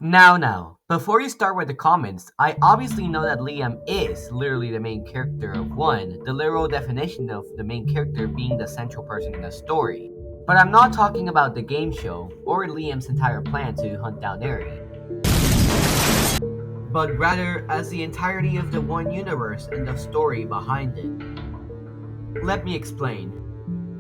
Now, before you start with the comments, I obviously know that Liam is literally the main character of one, the literal definition of the main character being the central person in the story. But I'm not talking about the game show, or Liam's entire plan to hunt down Eri, but rather as the entirety of the one universe and the story behind it. Let me explain.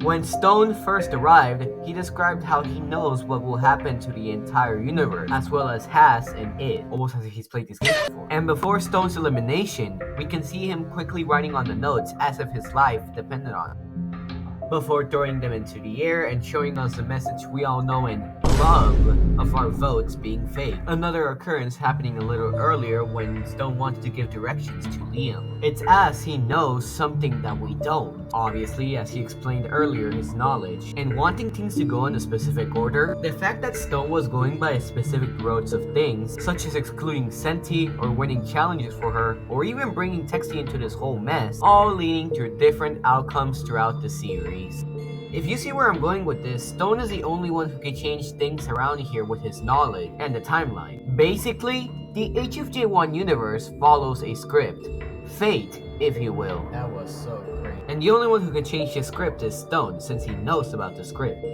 When Stone first arrived, he described how he knows what will happen to the entire universe, as well as has and is, almost as if he's played this game before. And before Stone's elimination, we can see him quickly writing on the notes as if his life depended on it, before throwing them into the air and showing us the message we all know and love of our votes being fake. Another occurrence happening a little earlier when Stone wanted to give directions to Liam. It's as he knows something that we don't. Obviously, as he explained earlier, his knowledge, and wanting things to go in a specific order. The fact that Stone was going by specific routes of things, such as excluding Senti or winning challenges for her, or even bringing Texie into this whole mess, all leading to different outcomes throughout the series. If you see where I'm going with this, Stone is the only one who can change things around here with his knowledge and the timeline. Basically, the hfjONE universe follows a script. Fate, if you will. That was so great. And the only one who can change the script is Stone, since he knows about the script.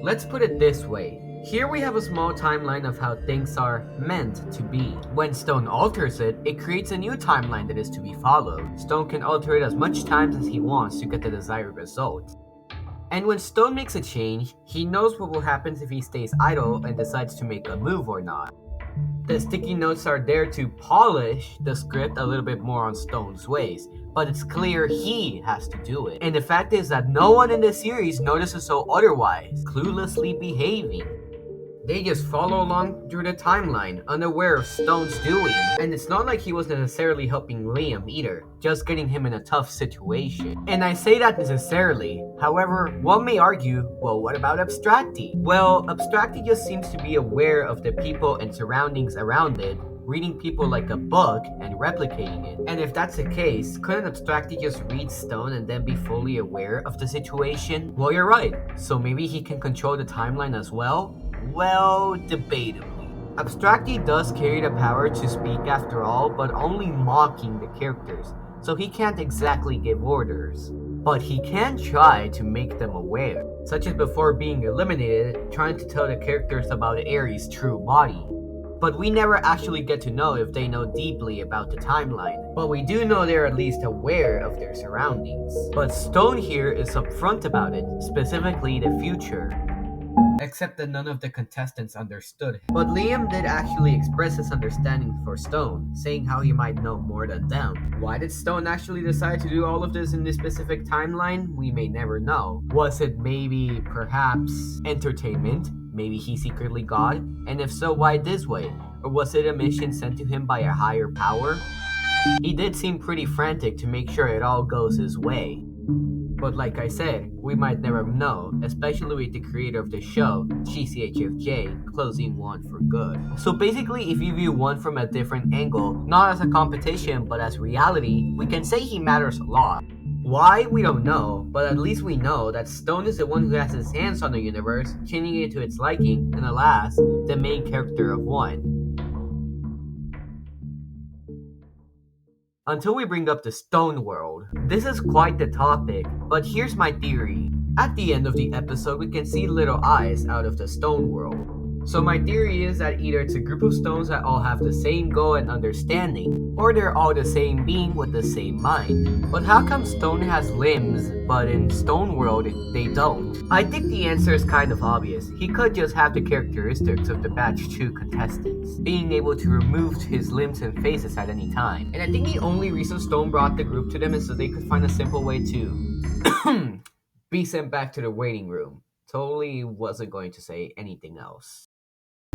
Let's put it this way. Here we have a small timeline of how things are meant to be. When Stone alters it, it creates a new timeline that is to be followed. Stone can alter it as much times as he wants to get the desired result. And when Stone makes a change, he knows what will happen if he stays idle and decides to make a move or not. The sticky notes are there to polish the script a little bit more on Stone's ways, but it's clear he has to do it. And the fact is that no one in the series notices so otherwise, cluelessly behaving. They just follow along through the timeline, unaware of Stone's doing. And it's not like he was necessarily helping Liam either, just getting him in a tough situation. And I say that necessarily. However, one may argue, well, what about Abstracti? Well, Abstracti just seems to be aware of the people and surroundings around it, reading people like a book and replicating it. And if that's the case, couldn't Abstracti just read Stone and then be fully aware of the situation? Well, you're right. So maybe he can control the timeline as well? Well, debatably. Abstracti does carry the power to speak after all, but only mocking the characters, so he can't exactly give orders. But he can try to make them aware, such as before being eliminated, trying to tell the characters about Eri's true body. But we never actually get to know if they know deeply about the timeline, but we do know they're at least aware of their surroundings. But Stone here is upfront about it, specifically the future. Except that none of the contestants understood him. But Liam did actually express his understanding for Stone, saying how he might know more than them. Why did Stone actually decide to do all of this in this specific timeline? We may never know. Was it maybe, perhaps, entertainment? Maybe he secretly God? And if so, why this way? Or was it a mission sent to him by a higher power? He did seem pretty frantic to make sure it all goes his way. But like I said, we might never know, especially with the creator of the show, hfjONE, closing one for good. So basically, if you view one from a different angle, not as a competition but as reality, we can say he matters a lot. Why? We don't know, but at least we know that Stone is the one who has his hands on the universe, changing it to its liking, and alas, the main character of one. Until we bring up the Stone world. This is quite the topic, but here's my theory. At the end of the episode, we can see little eyes out of the Stone world. So my theory is that either it's a group of stones that all have the same goal and understanding, or they're all the same being with the same mind. But how come Stone has limbs, but in Stone world, they don't? I think the answer is kind of obvious. He could just have the characteristics of the Batch 2 contestants, being able to remove his limbs and faces at any time. And I think the only reason Stone brought the group to them is so they could find a simple way to be sent back to the waiting room. Totally wasn't going to say anything else.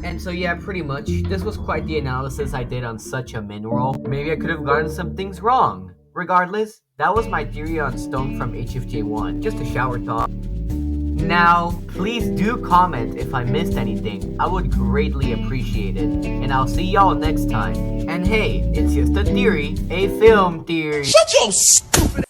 And so yeah, pretty much, this was quite the analysis I did on such a mineral. Maybe I could have gotten some things wrong. Regardless, that was my theory on Stone from hfjONE. Just a shower thought. Now, please do comment if I missed anything. I would greatly appreciate it. And I'll see y'all next time. And hey, it's just a theory. A film theory. Shut your stupid